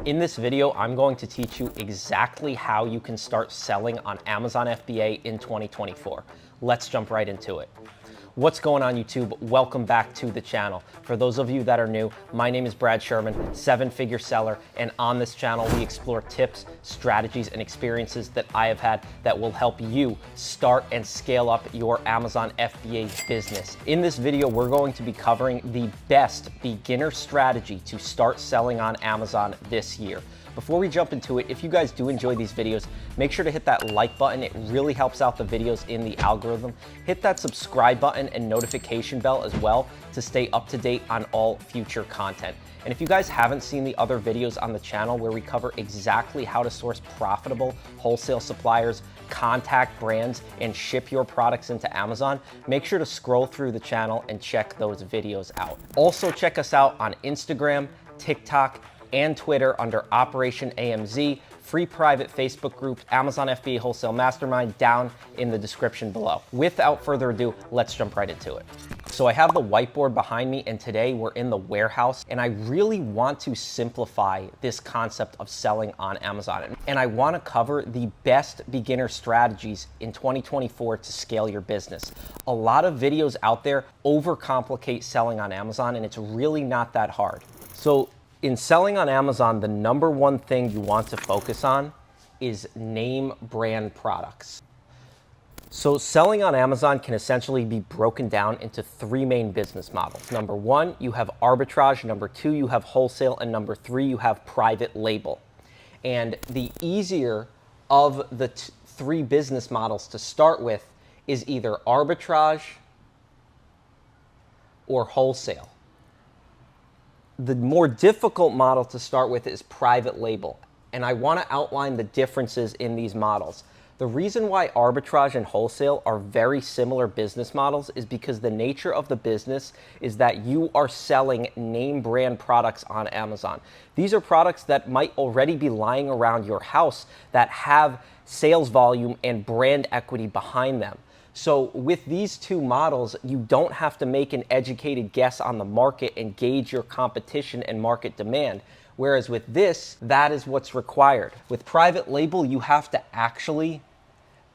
In this video, I'm going to teach you exactly how you can start selling on Amazon FBA in 2024. Let's jump right into it. What's going on, YouTube? Welcome back to the channel. For those of you that are new, my name is Brad Sherman, seven-figure seller, and on this channel, we explore tips, strategies, and experiences that I have had that will help you start and scale up your Amazon FBA business. In this video, we're going to be covering the best beginner strategy to start selling on Amazon this year. Before we jump into it, if you guys do enjoy these videos, make sure to hit that like button. It really helps out the videos in the algorithm. Hit that subscribe button and notification bell as well to stay up to date on all future content. And if you guys haven't seen the other videos on the channel where we cover exactly how to source profitable wholesale suppliers, contact brands, and ship your products into Amazon, make sure to scroll through the channel and check those videos out. Also check us out on Instagram, TikTok, and Twitter under Operation AMZ, free private Facebook group, Amazon FBA Wholesale Mastermind down in the description below. Without further ado, let's jump right into it. So I have the whiteboard behind me, and today we're in the warehouse, and I really want to simplify this concept of selling on Amazon. And I want to cover the best beginner strategies in 2024 to scale your business. A lot of videos out there overcomplicate selling on Amazon, and it's really not that hard. So in selling on Amazon, the number one thing you want to focus on is name brand products. So selling on Amazon can essentially be broken down into three main business models. Number one, you have arbitrage. Number two, you have wholesale. And number three, you have private label. And the easier of the three business models to start with is either arbitrage or wholesale. The more difficult model to start with is private label, and I want to outline the differences in these models. The reason why arbitrage and wholesale are very similar business models is because the nature of the business is that you are selling name brand products on Amazon. These are products that might already be lying around your house that have sales volume and brand equity behind them. So with these two models, you don't have to make an educated guess on the market and gauge your competition and market demand. Whereas with this, that is what's required. With private label, you have to actually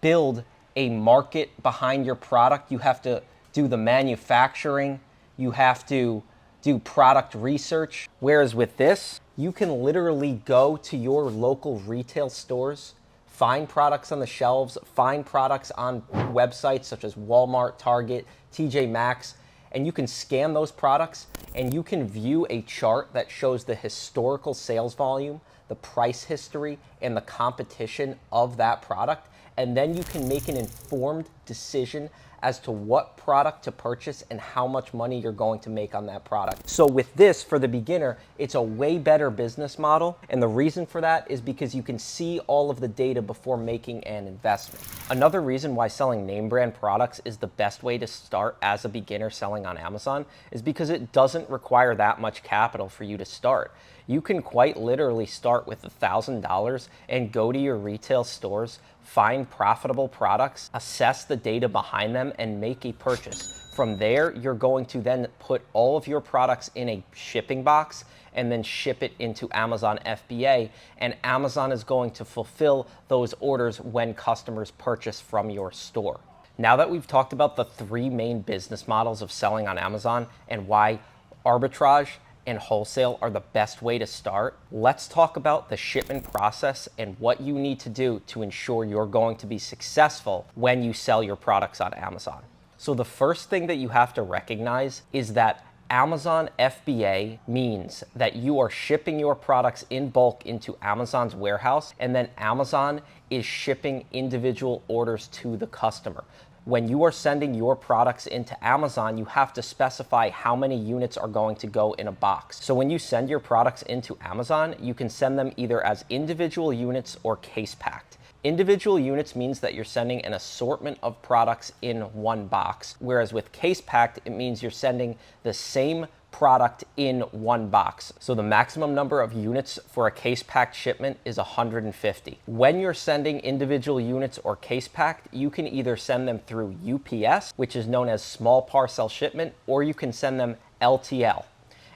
build a market behind your product. You have to do the manufacturing. You have to do product research. Whereas with this, you can literally go to your local retail stores, find products on the shelves, find products on websites such as Walmart, Target, TJ Maxx, and you can scan those products and you can view a chart that shows the historical sales volume, the price history, and the competition of that product. And then you can make an informed decision as to what product to purchase and how much money you're going to make on that product. So with this, for the beginner, it's a way better business model. And the reason for that is because you can see all of the data before making an investment. Another reason why selling name brand products is the best way to start as a beginner selling on Amazon is because it doesn't require that much capital for you to start. You can quite literally start with $1,000 and go to your retail stores, find profitable products, assess the data behind them, and make a purchase. From there, you're going to then put all of your products in a shipping box and then ship it into Amazon FBA, and Amazon is going to fulfill those orders when customers purchase from your store. Now that we've talked about the three main business models of selling on Amazon and why arbitrage and wholesale are the best way to start, let's talk about the shipment process and what you need to do to ensure you're going to be successful when you sell your products on Amazon. So the first thing that you have to recognize is that Amazon FBA means that you are shipping your products in bulk into Amazon's warehouse, and then Amazon is shipping individual orders to the customer. When you are sending your products into Amazon, you have to specify how many units are going to go in a box. So when you send your products into Amazon, you can send them either as individual units or case packed. Individual units means that you're sending an assortment of products in one box, whereas with case packed, it means you're sending the same product in one box. So the maximum number of units for a case packed shipment is 150. When you're sending individual units or case packed, you can either send them through UPS, which is known as small parcel shipment, or you can send them LTL.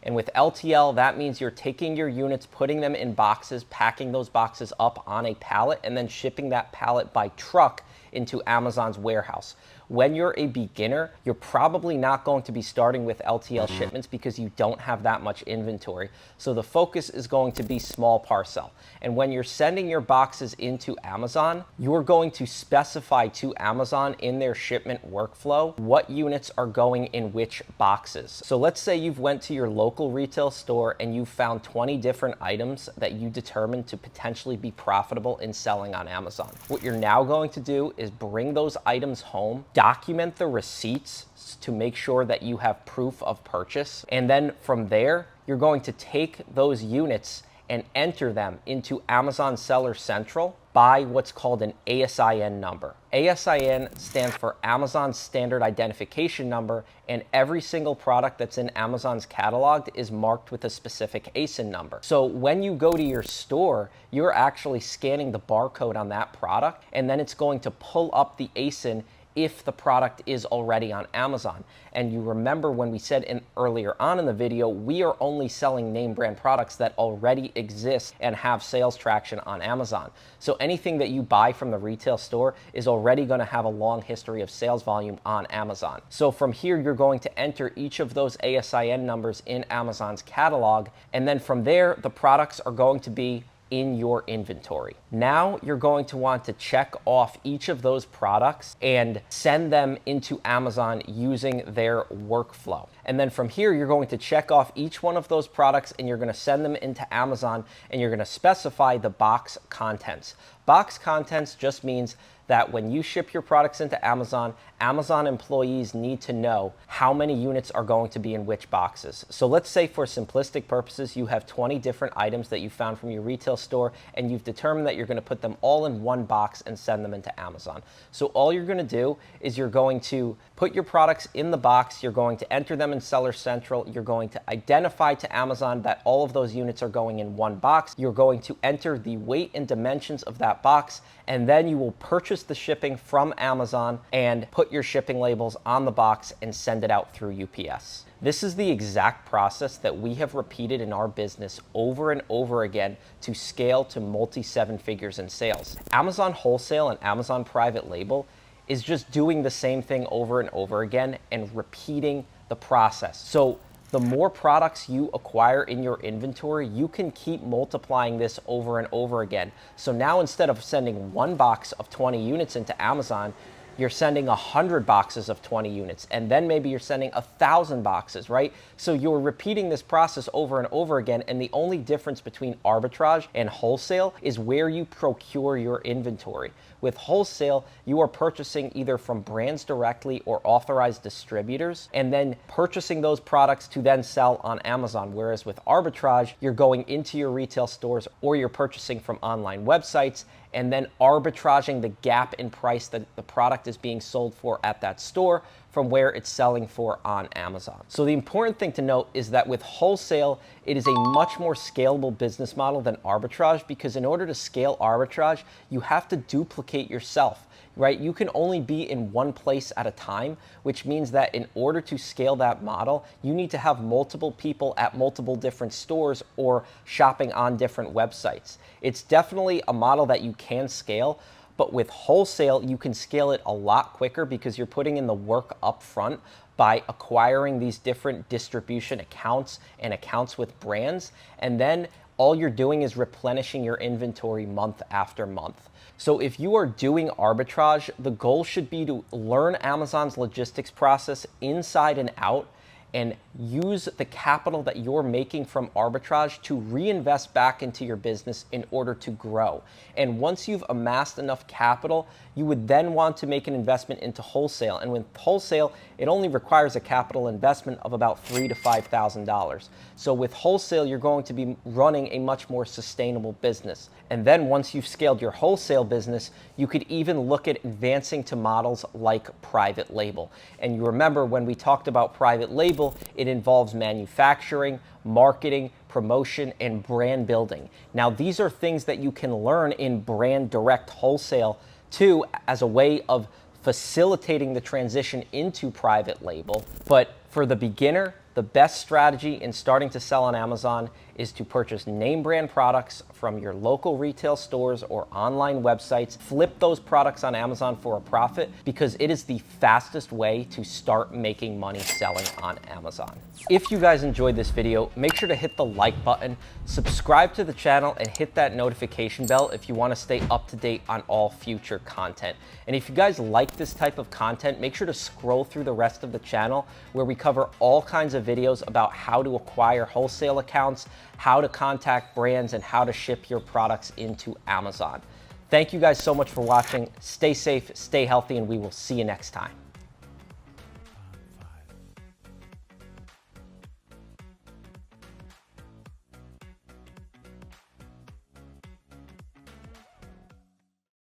And with LTL, that means you're taking your units, putting them in boxes, packing those boxes up on a pallet, and then shipping that pallet by truck into Amazon's warehouse. When you're a beginner, you're probably not going to be starting with LTL shipments because you don't have that much inventory. So the focus is going to be small parcel. And when you're sending your boxes into Amazon, you're going to specify to Amazon in their shipment workflow what units are going in which boxes. So let's say you've went to your local retail store and you found 20 different items that you determined to potentially be profitable in selling on Amazon. What you're now going to do is bring those items home, document the receipts to make sure that you have proof of purchase. And then from there, you're going to take those units and enter them into Amazon Seller Central by what's called an ASIN number. ASIN stands for Amazon Standard Identification Number, and every single product that's in Amazon's catalog is marked with a specific ASIN number. So when you go to your store, you're actually scanning the barcode on that product, and then it's going to pull up the ASIN if the product is already on Amazon. And you remember when we said earlier on in the video, we are only selling name brand products that already exist and have sales traction on Amazon. So anything that you buy from the retail store is already going to have a long history of sales volume on Amazon. So from here, you're going to enter each of those ASIN numbers in Amazon's catalog, and then from there, the products are going to be in your inventory. Now you're going to want to check off each of those products and send them into Amazon using their workflow. And then from here, you're going to check off each one of those products and you're going to send them into Amazon, and you're going to specify the box contents. Box contents just means that when you ship your products into Amazon, Amazon employees need to know how many units are going to be in which boxes. So let's say for simplistic purposes, you have 20 different items that you found from your retail store, and you've determined that you're going to put them all in one box and send them into Amazon. So all you're going to do is you're going to put your products in the box, you're going to enter them in Seller Central, you're going to identify to Amazon that all of those units are going in one box, you're going to enter the weight and dimensions of that box, and then you will purchase the shipping from Amazon and put your shipping labels on the box and send it out through UPS. This is the exact process that we have repeated in our business over and over again to scale to multi-seven figures in sales. Amazon Wholesale and Amazon Private Label is just doing the same thing over and over again and repeating the process. So the more products you acquire in your inventory, you can keep multiplying this over and over again. So now instead of sending one box of 20 units into Amazon, you're sending 100 boxes of 20 units, and then maybe you're sending 1,000 boxes, right? So you're repeating this process over and over again, and the only difference between arbitrage and wholesale is where you procure your inventory. With wholesale, you are purchasing either from brands directly or authorized distributors, and then purchasing those products to then sell on Amazon. Whereas with arbitrage, you're going into your retail stores or you're purchasing from online websites and then arbitraging the gap in price that the product is being sold for at that store from where it's selling for on Amazon. So the important thing to note is that with wholesale, it is a much more scalable business model than arbitrage, because in order to scale arbitrage, you have to duplicate yourself, right? You can only be in one place at a time, which means that in order to scale that model, you need to have multiple people at multiple different stores or shopping on different websites. It's definitely a model that you can scale, but with wholesale, you can scale it a lot quicker because you're putting in the work up front by acquiring these different distribution accounts and accounts with brands, and then all you're doing is replenishing your inventory month after month. So if you are doing arbitrage, the goal should be to learn Amazon's logistics process inside and out and use the capital that you're making from arbitrage to reinvest back into your business in order to grow. And once you've amassed enough capital, you would then want to make an investment into wholesale. And with wholesale, it only requires a capital investment of about $3,000 to $5,000. So with wholesale, you're going to be running a much more sustainable business. And then once you've scaled your wholesale business, you could even look at advancing to models like private label. And you remember when we talked about private label, it involves manufacturing, marketing, promotion, and brand building. Now, these are things that you can learn in brand direct wholesale too, as a way of facilitating the transition into private label. But for the beginner, The best strategy in starting to sell on Amazon is to purchase name brand products from your local retail stores or online websites. Flip those products on Amazon for a profit because it is the fastest way to start making money selling on Amazon. If you guys enjoyed this video, make sure to hit the like button, subscribe to the channel, and hit that notification bell if you want to stay up to date on all future content. And if you guys like this type of content, make sure to scroll through the rest of the channel where we cover all kinds of videos about how to acquire wholesale accounts, how to contact brands, and how to ship your products into Amazon. Thank you guys so much for watching. Stay safe, stay healthy, and we will see you next time.